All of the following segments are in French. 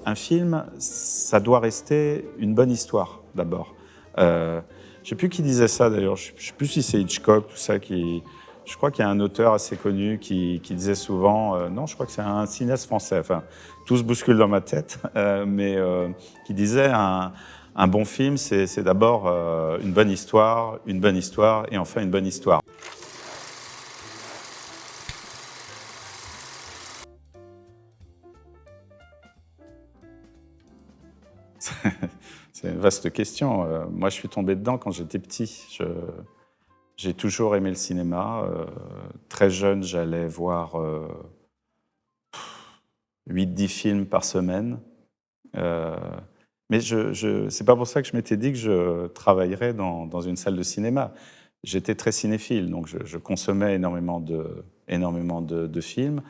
un film, ça doit rester une bonne histoire, d'abord. Je ne sais plus qui disait ça, d'ailleurs. Je ne sais plus si c'est Hitchcock, tout ça, qui... Je crois qu'il y a un auteur assez connu qui disait souvent... non, je crois que c'est un cinéaste français. Enfin, tout se bouscule dans ma tête. Mais qui disait un bon film, c'est d'abord une bonne histoire, et enfin une bonne histoire. C'est une vaste question. Moi, je suis tombé dedans quand j'étais petit. J'ai toujours aimé le cinéma. Très jeune, j'allais voir 8-10 films par semaine. Mais c'est pas pour ça que je m'étais dit que je travaillerais dans une salle de cinéma. J'étais très cinéphile, donc je consommais énormément de films.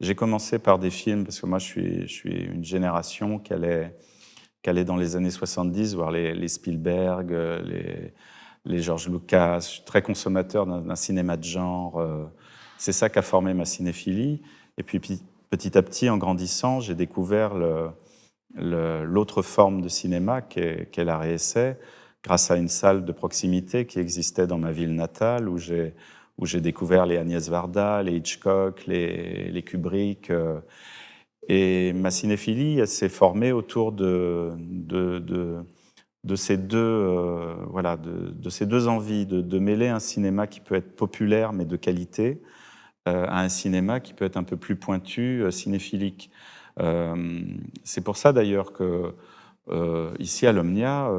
J'ai commencé par des films, parce que moi, je suis une génération qui allait dans les années 70 voir les Spielberg, les George Lucas. Je suis très consommateur d'un cinéma de genre. C'est ça qui a formé ma cinéphilie. Et puis petit à petit, en grandissant, j'ai découvert l'autre forme de cinéma qu'est la réessai, grâce à une salle de proximité qui existait dans ma ville natale, où j'ai découvert les Agnès Varda, les Hitchcock, les Kubrick. Et ma cinéphilie, elle s'est formée autour de ces deux, voilà, de ces deux envies, de mêler un cinéma qui peut être populaire mais de qualité, à un cinéma qui peut être un peu plus pointu, cinéphilique. C'est pour ça d'ailleurs que ici à l'Omnia,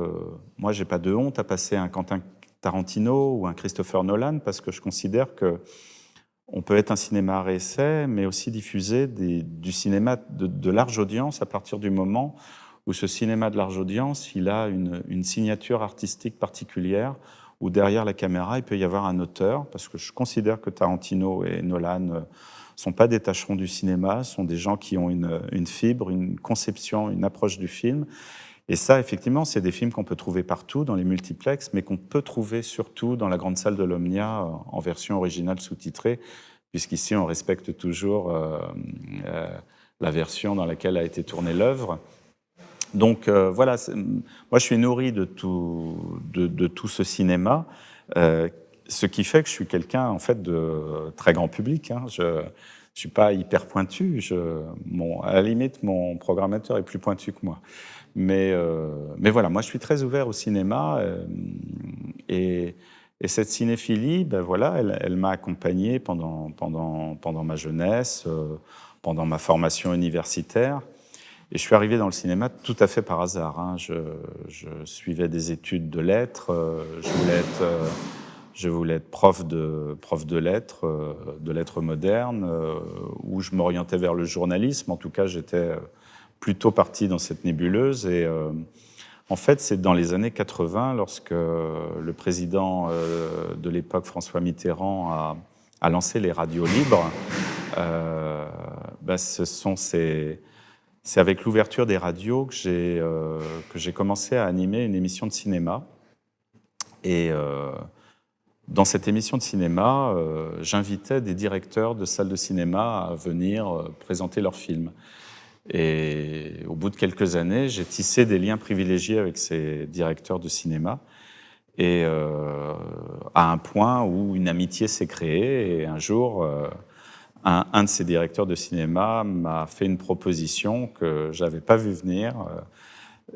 moi j'ai pas de honte à passer un Quentin Tarantino ou un Christopher Nolan, parce que je considère que on peut être un cinéma à réessai, mais aussi diffuser du cinéma de large audience à partir du moment où ce cinéma de large audience, il a une signature artistique particulière, où derrière la caméra, il peut y avoir un auteur, parce que je considère que Tarantino et Nolan ne sont pas des tâcherons du cinéma, sont des gens qui ont une fibre, une conception, une approche du film. Et ça, effectivement, c'est des films qu'on peut trouver partout, dans les multiplexes, mais qu'on peut trouver surtout dans la grande salle de l'Omnia, en version originale sous-titrée, puisqu'ici, on respecte toujours la version dans laquelle a été tournée l'œuvre. Donc voilà, moi je suis nourri de tout ce cinéma, ce qui fait que je suis quelqu'un en fait de très grand public. Hein. Je ne suis pas hyper pointu. À la limite, mon programmateur est plus pointu que moi. Mais voilà, moi je suis très ouvert au cinéma et cette cinéphilie, ben voilà, elle m'a accompagné pendant ma jeunesse, pendant ma formation universitaire. Et je suis arrivé dans le cinéma tout à fait par hasard. Hein. Je suivais des études de lettres. Je voulais être prof de lettres modernes, où je m'orientais vers le journalisme. En tout cas, j'étais plutôt parti dans cette nébuleuse. Et en fait, c'est dans les années 80, lorsque le président de l'époque, François Mitterrand, a lancé les radios libres. C'est avec l'ouverture des radios que j'ai commencé à animer une émission de cinéma. Et dans cette émission de cinéma, j'invitais des directeurs de salles de cinéma à venir présenter leurs films. Et au bout de quelques années, j'ai tissé des liens privilégiés avec ces directeurs de cinéma, et à un point où une amitié s'est créée. Et un jour, un de ces directeurs de cinéma m'a fait une proposition que je n'avais pas vue venir.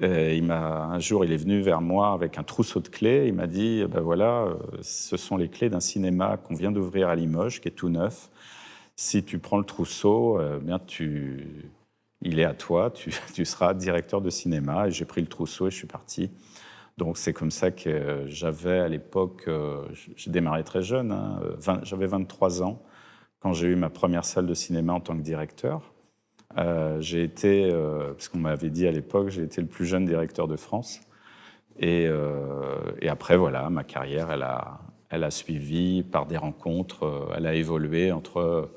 Un jour, il est venu vers moi avec un trousseau de clés. Il m'a dit, ben voilà, ce sont les clés d'un cinéma qu'on vient d'ouvrir à Limoges, qui est tout neuf. Si tu prends le trousseau, bien il est à toi, tu seras directeur de cinéma. Et j'ai pris le trousseau et je suis parti. Donc c'est comme ça que j'avais à l'époque, j'ai démarré très jeune, hein, j'avais 23 ans quand j'ai eu ma première salle de cinéma en tant que directeur. J'ai été, parce qu'on m'avait dit à l'époque, j'ai été le plus jeune directeur de France. Et après, voilà, ma carrière, elle a suivi par des rencontres, elle a évolué entre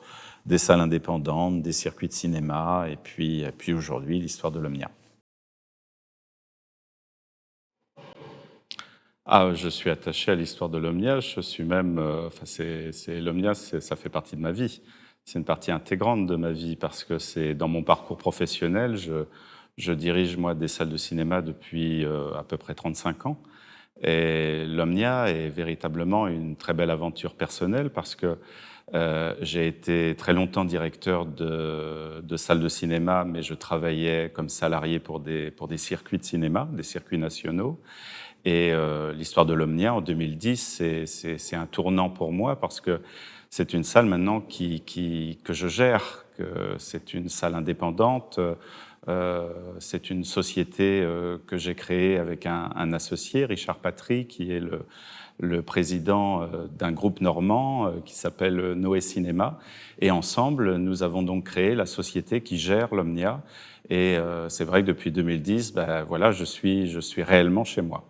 des salles indépendantes, des circuits de cinéma, et puis aujourd'hui, l'histoire de l'Omnia. Ah, je suis attaché à l'histoire de l'Omnia. Je suis même, l'Omnia, ça fait partie de ma vie. C'est une partie intégrante de ma vie, parce que c'est dans mon parcours professionnel, Je dirige, moi, des salles de cinéma depuis à peu près 35 ans. Et l'Omnia est véritablement une très belle aventure personnelle parce que j'ai été très longtemps directeur de salles de cinéma, mais je travaillais comme salarié pour des circuits de cinéma, des circuits nationaux. Et l'histoire de l'Omnia en 2010, c'est un tournant pour moi parce que c'est une salle maintenant que je gère, que c'est une salle indépendante. C'est une société que j'ai créée avec un associé, Richard Patry, qui est le président d'un groupe normand qui s'appelle Noé Cinéma. Et ensemble, nous avons donc créé la société qui gère l'Omnia. Et c'est vrai que depuis 2010, ben, voilà, je suis réellement chez moi.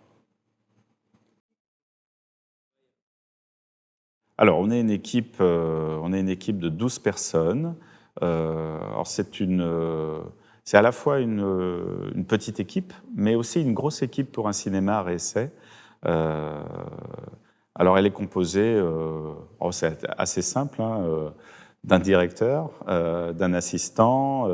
Alors, on est une équipe de 12 personnes. Alors, c'est à la fois une petite équipe, mais aussi une grosse équipe pour un cinéma à essai. Euh, alors, elle est composée, c'est assez simple, hein, d'un directeur, d'un assistant,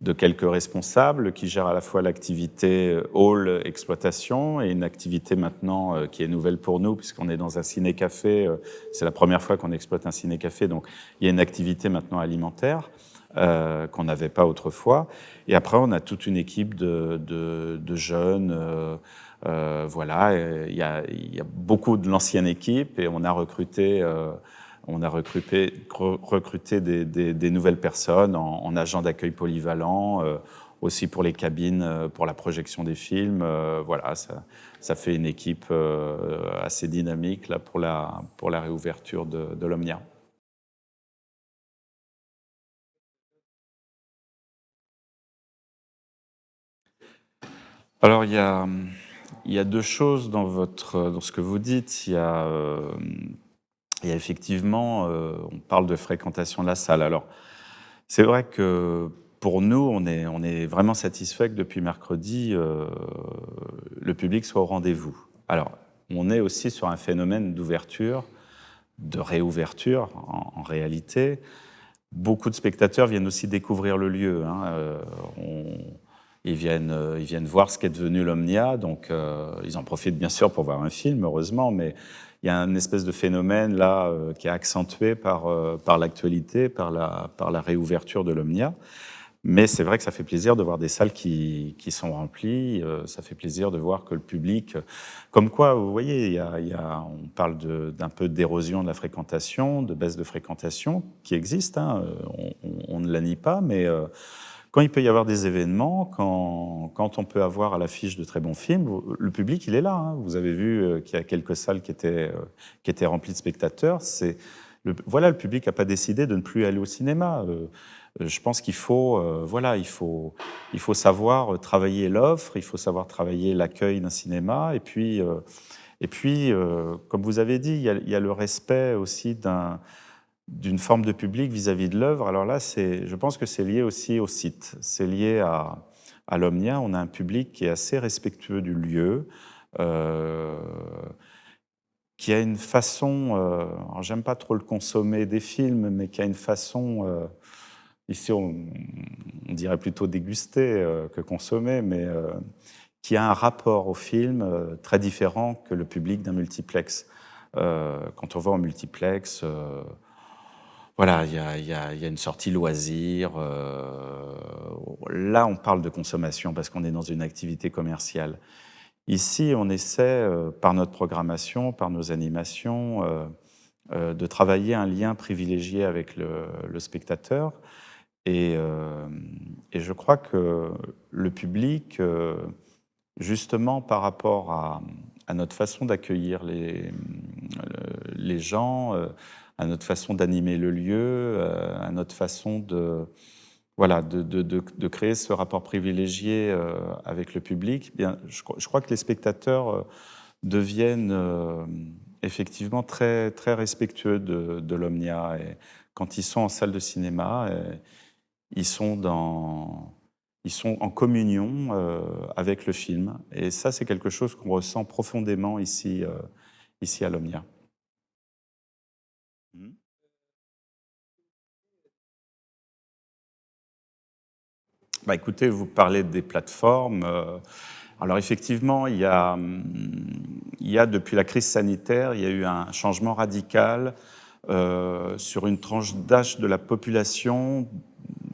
de quelques responsables qui gèrent à la fois l'activité hall exploitation et une activité maintenant qui est nouvelle pour nous puisqu'on est dans un ciné-café. C'est la première fois qu'on exploite un ciné-café, donc il y a une activité maintenant alimentaire qu'on n'avait pas autrefois. Et après, on a toute une équipe de jeunes. Voilà, il y a beaucoup de l'ancienne équipe et on a recruté des nouvelles personnes en agents d'accueil polyvalents, aussi pour les cabines, pour la projection des films. Voilà, ça fait une équipe assez dynamique là, pour la réouverture de l'Omnia. Alors, il y a deux choses dans ce que vous dites. Il y a effectivement, on parle de fréquentation de la salle. Alors, c'est vrai que pour nous, on est vraiment satisfait que depuis mercredi, le public soit au rendez-vous. Alors, on est aussi sur un phénomène d'ouverture, de réouverture en réalité. Beaucoup de spectateurs viennent aussi découvrir le lieu. Hein. Ils viennent voir ce qu'est devenu l'Omnia, donc ils en profitent bien sûr pour voir un film, heureusement, mais il y a un espèce de phénomène là qui est accentué par l'actualité, par la réouverture de l'Omnia. Mais c'est vrai que ça fait plaisir de voir des salles qui sont remplies, ça fait plaisir de voir que le public... Comme quoi, vous voyez, on parle d'un peu d'érosion de la fréquentation, de baisse de fréquentation, qui existe, hein, on ne la nie pas, mais quand il peut y avoir des événements, quand on peut avoir à l'affiche de très bons films, le public, il est là. Hein. Vous avez vu qu'il y a quelques salles qui étaient remplies de spectateurs. Voilà, le public n'a pas décidé de ne plus aller au cinéma. Je pense qu'il faut, voilà, il faut savoir travailler l'offre, il faut savoir travailler l'accueil d'un cinéma, et puis comme vous avez dit, il y a le respect aussi d'une forme de public vis-à-vis de l'œuvre. Alors là, je pense que c'est lié aussi au site, c'est lié à l'Omnia. On a un public qui est assez respectueux du lieu, euh, qui a une façon, alors j'aime pas trop le consommer des films, mais qui a une façon, ici on dirait plutôt déguster que consommer, mais qui a un rapport au film très différent que le public d'un multiplex. Quand on va en multiplex, voilà, il y a une sortie loisir. Là, on parle de consommation parce qu'on est dans une activité commerciale. Ici, on essaie, par notre programmation, par nos animations, de travailler un lien privilégié avec le spectateur. Et, euh, et je crois que le public, justement par rapport à notre façon d'accueillir les gens, à notre façon d'animer le lieu, à notre façon voilà, de créer ce rapport privilégié avec le public, eh bien, je crois que les spectateurs deviennent effectivement très, très respectueux de l'Omnia. Et quand ils sont en salle de cinéma, ils sont ils sont en communion avec le film. Et ça, c'est quelque chose qu'on ressent profondément ici, ici à l'Omnia. Bah, écoutez, vous parlez des plateformes. Alors effectivement, il y a depuis la crise sanitaire, il y a eu un changement radical sur une tranche d'âge de la population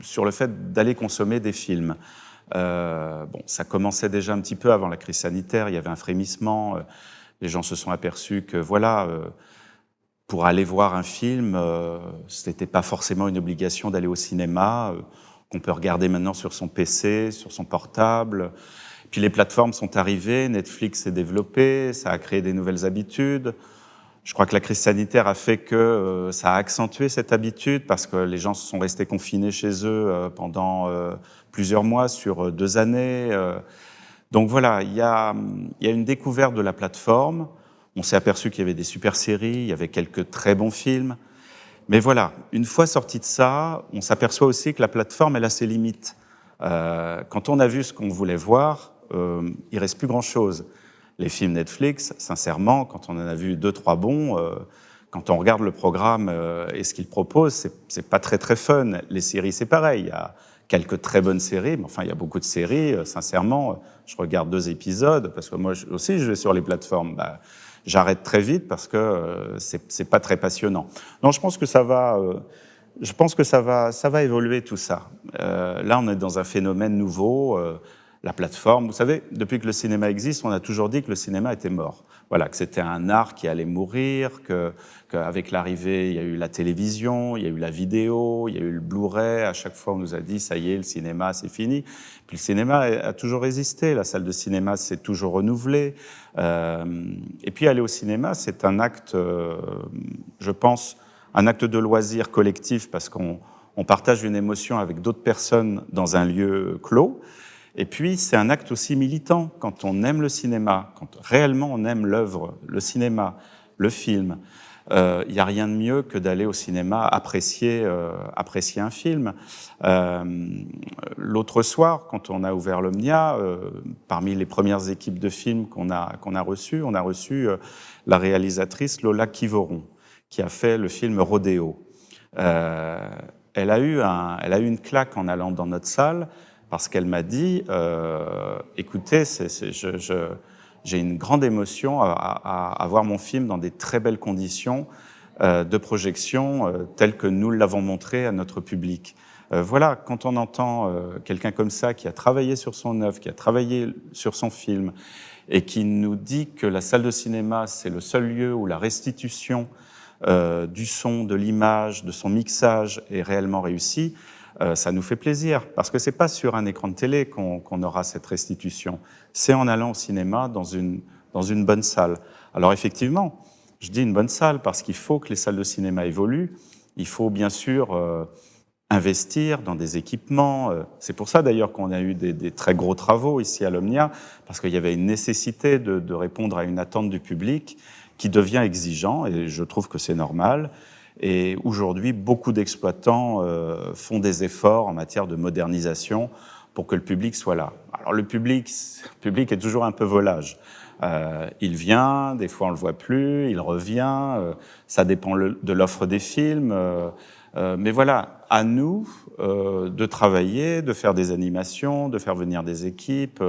sur le fait d'aller consommer des films. Bon, ça commençait déjà un petit peu avant la crise sanitaire, il y avait un frémissement, les gens se sont aperçus que voilà, pour aller voir un film, ce n'était pas forcément une obligation d'aller au cinéma, qu'on peut regarder maintenant sur son PC, sur son portable. Puis les plateformes sont arrivées, Netflix s'est développé, ça a créé des nouvelles habitudes. Je crois que la crise sanitaire a fait que ça a accentué cette habitude parce que les gens se sont restés confinés chez eux pendant plusieurs mois, sur 2 années. Donc voilà, il y a une découverte de la plateforme. On s'est aperçu qu'il y avait des super séries, il y avait quelques très bons films. Mais voilà, une fois sorti de ça, on s'aperçoit aussi que la plateforme, elle a ses limites. Quand on a vu ce qu'on voulait voir, il reste plus grand-chose. Les films Netflix, sincèrement, quand on en a vu 2-3 bons, quand on regarde le programme et ce qu'ils proposent, c'est pas très très fun. Les séries, c'est pareil. Il y a quelques très bonnes séries, mais enfin, il y a beaucoup de séries. Sincèrement, je regarde 2 épisodes parce que moi aussi, je vais sur les plateformes. Bah, j'arrête très vite parce que c'est pas très passionnant. Non, je pense que ça va. Je pense que ça va évoluer tout ça. Là, on est dans un phénomène nouveau. La plateforme, vous savez, depuis que le cinéma existe, on a toujours dit que le cinéma était mort. Voilà, que c'était un art qui allait mourir, qu'avec l'arrivée, il y a eu la télévision, il y a eu la vidéo, il y a eu le Blu-ray. À chaque fois, on nous a dit, ça y est, le cinéma, c'est fini. Puis le cinéma a toujours résisté. La salle de cinéma s'est toujours renouvelée. Et puis aller au cinéma, c'est un acte, je pense, un acte de loisir collectif parce qu'on partage une émotion avec d'autres personnes dans un lieu clos. Et puis, c'est un acte aussi militant. Quand on aime le cinéma, quand réellement on aime l'œuvre, le cinéma, le film, il n'y a rien de mieux que d'aller au cinéma apprécier un film. L'autre soir, quand on a ouvert l'Omnia, parmi les premières équipes de films qu'on a reçues, on a reçu la réalisatrice Lola Kivoron, qui a fait le film Rodéo. Elle a eu une claque en allant dans notre salle, parce qu'elle m'a dit écoutez, j'ai une grande émotion à voir mon film dans des très belles conditions de projection telles que nous l'avons montré à notre public. Voilà, quand on entend quelqu'un comme ça qui a travaillé sur son œuvre, qui a travaillé sur son film et qui nous dit que la salle de cinéma, c'est le seul lieu où la restitution du son, de l'image, de son mixage est réellement réussie, ça nous fait plaisir, parce que ce n'est pas sur un écran de télé qu'on aura cette restitution, c'est en allant au cinéma dans une bonne salle. Alors effectivement, je dis une bonne salle parce qu'il faut que les salles de cinéma évoluent, il faut bien sûr investir dans des équipements. C'est pour ça d'ailleurs qu'on a eu des très gros travaux ici à l'Omnia, parce qu'il y avait une nécessité de répondre à une attente du public qui devient exigeant, et je trouve que c'est normal. Et aujourd'hui, beaucoup d'exploitants font des efforts en matière de modernisation pour que le public soit là. Alors le public est toujours un peu volage. Il vient, des fois on le voit plus, il revient, ça dépend de l'offre des films. Mais voilà, à nous de travailler, de faire des animations, de faire venir des équipes,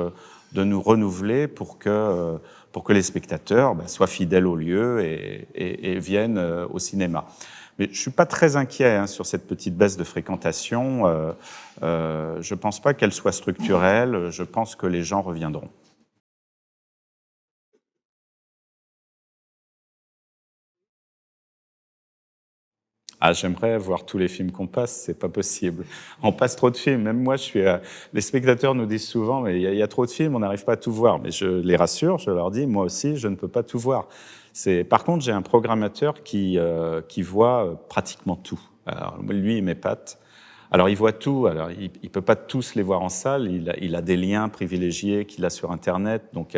de nous renouveler pour que les spectateurs soient fidèles au lieu et viennent au cinéma. Mais je ne suis pas très inquiet sur cette petite baisse de fréquentation. Je ne pense pas qu'elle soit structurelle. Je pense que les gens reviendront. Ah, j'aimerais voir tous les films qu'on passe, c'est pas possible. On passe trop de films. Même moi, les spectateurs nous disent souvent, mais il y a trop de films, on n'arrive pas à tout voir. Mais je les rassure, je leur dis, moi aussi, je ne peux pas tout voir. Par contre, j'ai un programmateur qui voit pratiquement tout. Alors, lui, il m'épate. Alors, il voit tout. Alors, il peut pas tous les voir en salle. Il a des liens privilégiés qu'il a sur Internet. Donc,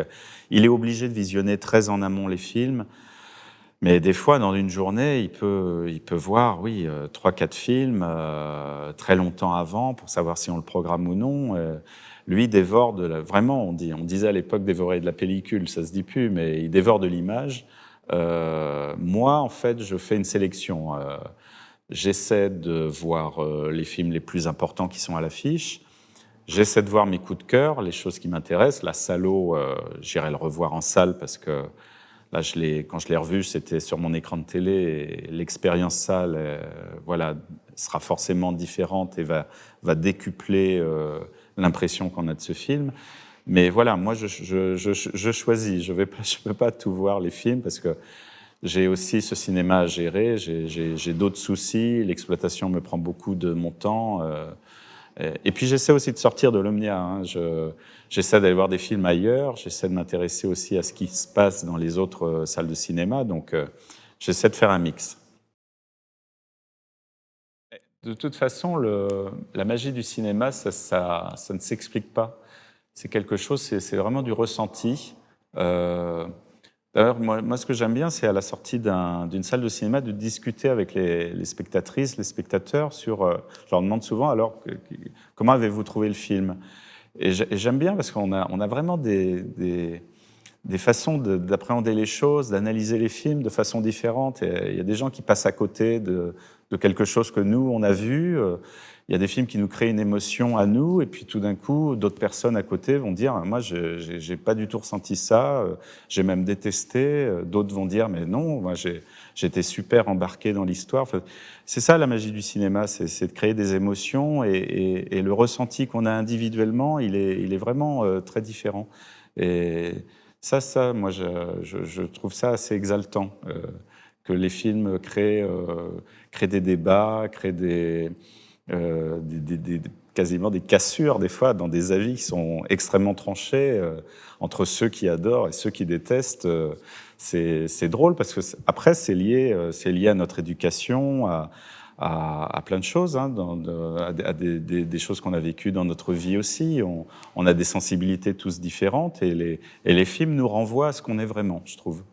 il est obligé de visionner très en amont les films. Mais des fois, dans une journée, il peut voir, oui, 3-4 films très longtemps avant pour savoir si on le programme ou non. Lui, il dévore vraiment, on disait à l'époque dévorer de la pellicule, ça se dit plus, mais il dévore de l'image. Moi, en fait, je fais une sélection. J'essaie de voir les films les plus importants qui sont à l'affiche. J'essaie de voir mes coups de cœur, les choses qui m'intéressent. La Salaud, j'irai le revoir en salle parce que là, quand je l'ai revu, c'était sur mon écran de télé et l'expérience salle, voilà, sera forcément différente et va décupler l'impression qu'on a de ce film. Mais voilà, moi, je choisis. Je peux pas tout voir les films parce que j'ai aussi ce cinéma à gérer. J'ai d'autres soucis. L'exploitation me prend beaucoup de mon temps. Et puis j'essaie aussi de sortir de l'Omnia. Hein. J'essaie d'aller voir des films ailleurs. J'essaie de m'intéresser aussi à ce qui se passe dans les autres salles de cinéma. Donc j'essaie de faire un mix. De toute façon, la magie du cinéma, ça ne s'explique pas. C'est quelque chose, c'est vraiment du ressenti. D'ailleurs, moi, ce que j'aime bien, c'est à la sortie d'une salle de cinéma de discuter avec les spectatrices, les spectateurs sur. Je leur demande souvent alors comment avez-vous trouvé le film? Et j'aime bien parce qu'on a vraiment des façons d'appréhender les choses, d'analyser les films de façon différente. Et il y a des gens qui passent à côté de quelque chose que nous, on a vu. Il y a des films qui nous créent une émotion à nous, et puis tout d'un coup, d'autres personnes à côté vont dire « moi, j'ai pas du tout ressenti ça, j'ai même détesté ». D'autres vont dire « mais non, moi, j'étais super embarqué dans l'histoire ». Enfin, c'est ça la magie du cinéma, c'est de créer des émotions, et le ressenti qu'on a individuellement, il est vraiment très différent. Et ça, moi, je trouve ça assez exaltant, que les films créent des débats, créent quasiment des cassures, des fois, dans des avis qui sont extrêmement tranchés entre ceux qui adorent et ceux qui détestent. C'est drôle parce que, après, c'est lié à notre éducation, à plein de choses, hein, à des choses qu'on a vécues dans notre vie aussi. On a des sensibilités tous différentes et les films nous renvoient à ce qu'on est vraiment, je trouve.